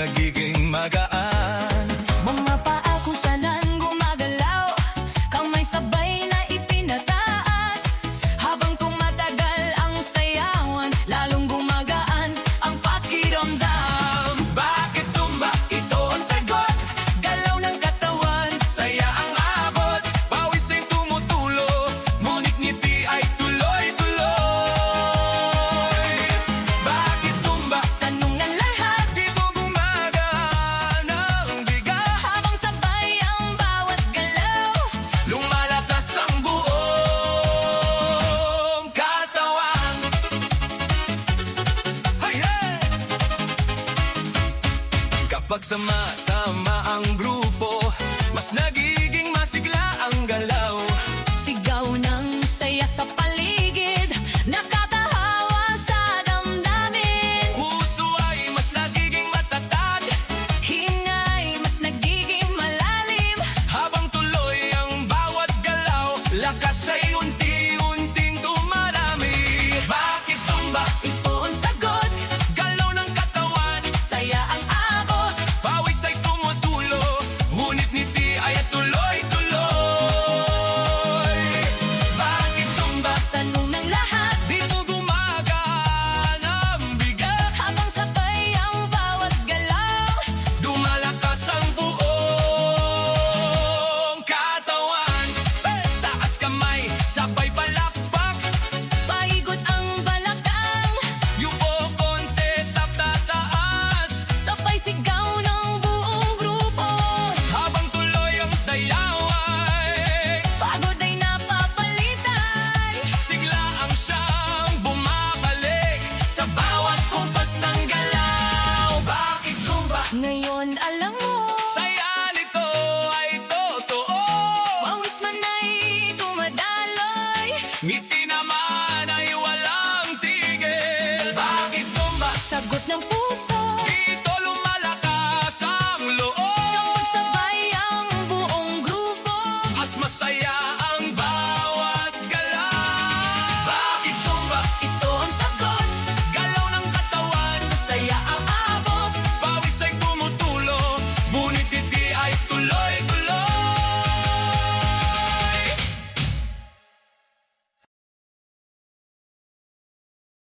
nagiging magaan. Mga paa kusanan gumagalaw, kamay sabay na ipinataas. Habang tumatagal ang sayawan, lalong gumagaan ang pakiramdam. Bakit Zumba? Ito ang sagot. Galaw ng katawan, Saya ang abot, pawis ay tumutulo, ngunit ngiti ay tuloy-tuloy. Bakit Zumba? tanong ng lahat. Dito gumagaan ang bigat, Habang sabay ang bawat galaw, lumalakas ang buong katawan. Hey, hey! Kapag sama-sama ang grupo, mas naging